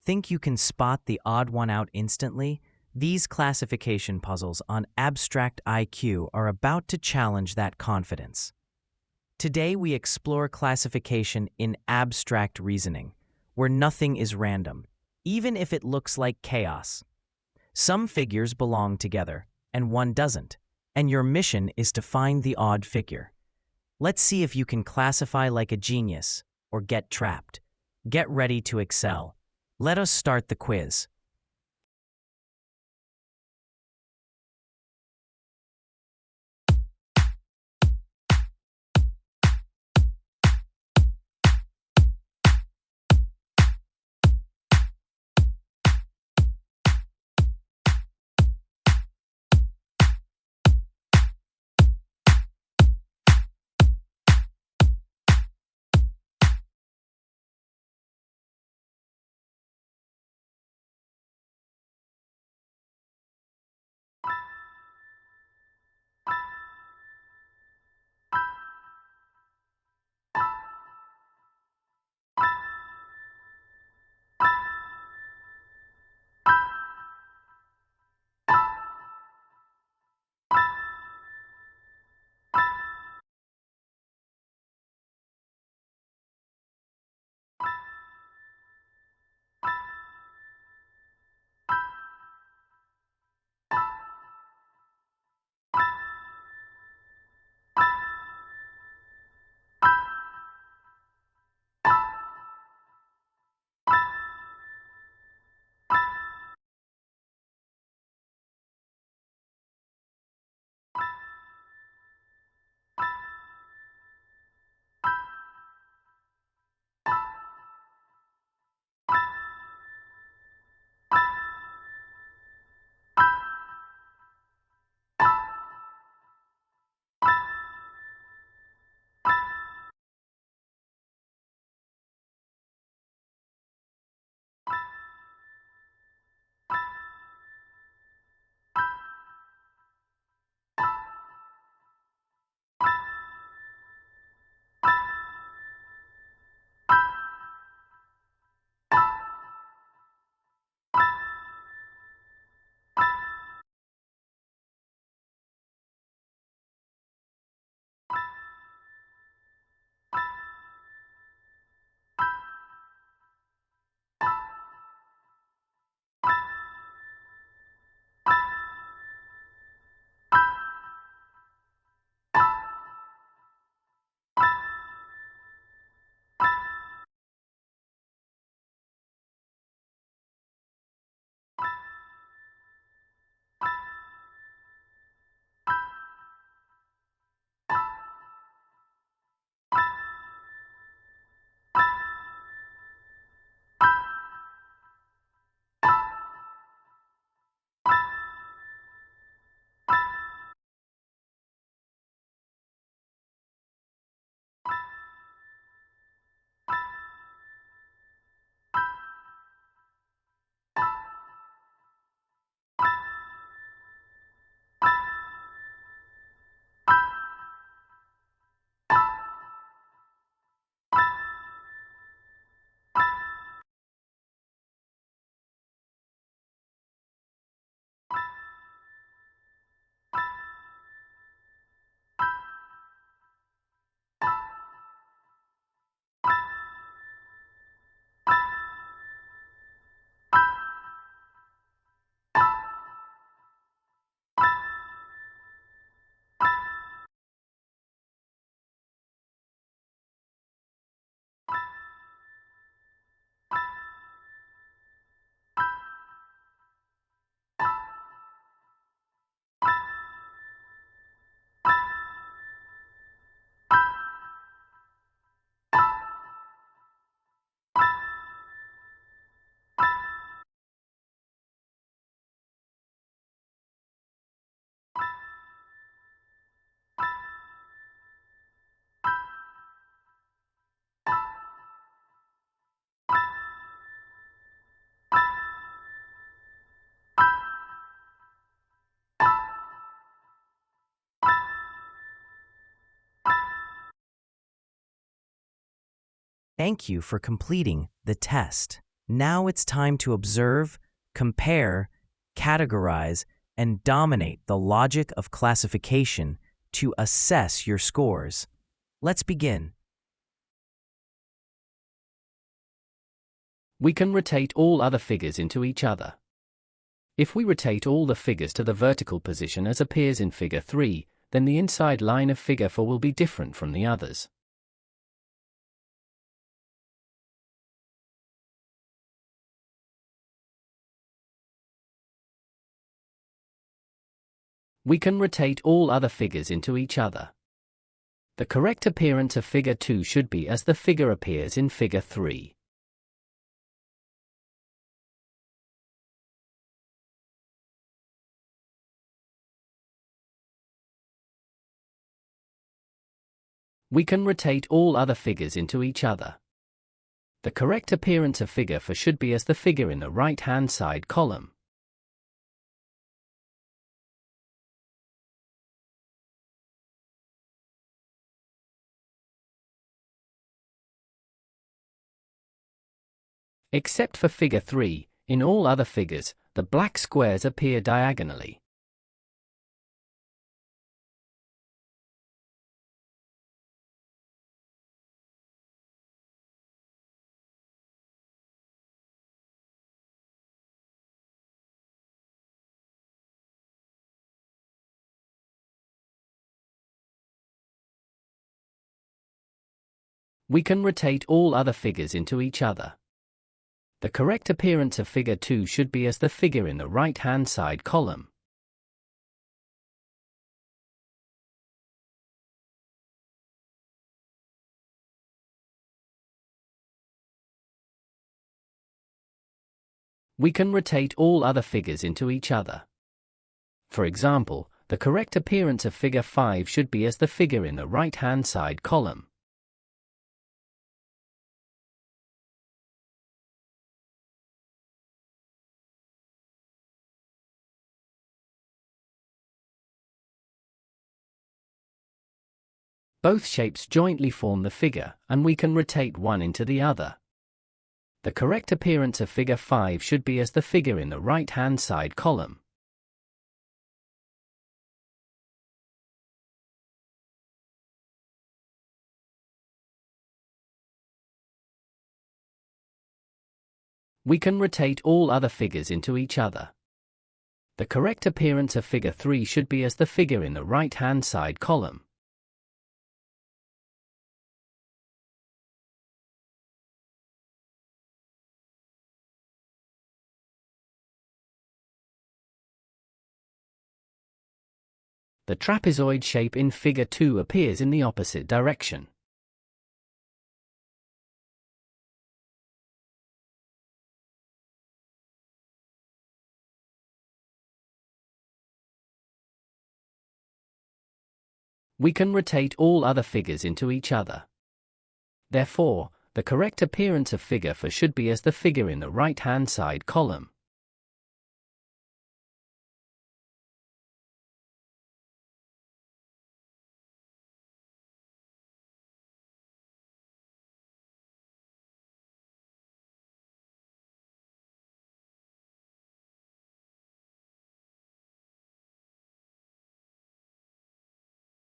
Think you can spot the odd one out instantly? These classification puzzles on abstract IQ are about to challenge that confidence. Today we explore classification in abstract reasoning, where nothing is random, even if it looks like chaos. Some figures belong together, and one doesn't, and your mission is to find the odd figure. Let's see if you can classify like a genius or get trapped. Get ready to excel. Let us start the quiz. Thank you for completing the test. Now it's time to observe, compare, categorize, and dominate the logic of classification to assess your scores. Let's begin. We can rotate all other figures into each other. If we rotate all the figures to the vertical position as appears in Figure 3, then the inside line of Figure 4 will be different from the others. We can rotate all other figures into each other. The correct appearance of Figure 2 should be as the figure appears in Figure 3. We can rotate all other figures into each other. The correct appearance of Figure 4 should be as the figure in the right-hand side column. Except for Figure 3, in all other figures, the black squares appear diagonally. We can rotate all other figures into each other. The correct appearance of Figure 2 should be as the figure in the right-hand side column. We can rotate all other figures into each other. For example, the correct appearance of Figure 5 should be as the figure in the right-hand side column. Both shapes jointly form the figure, and we can rotate one into the other. The correct appearance of Figure 5 should be as the figure in the right-hand side column. We can rotate all other figures into each other. The correct appearance of Figure 3 should be as the figure in the right-hand side column. The trapezoid shape in Figure 2 appears in the opposite direction. We can rotate all other figures into each other. Therefore, the correct appearance of Figure 4 should be as the figure in the right-hand side column.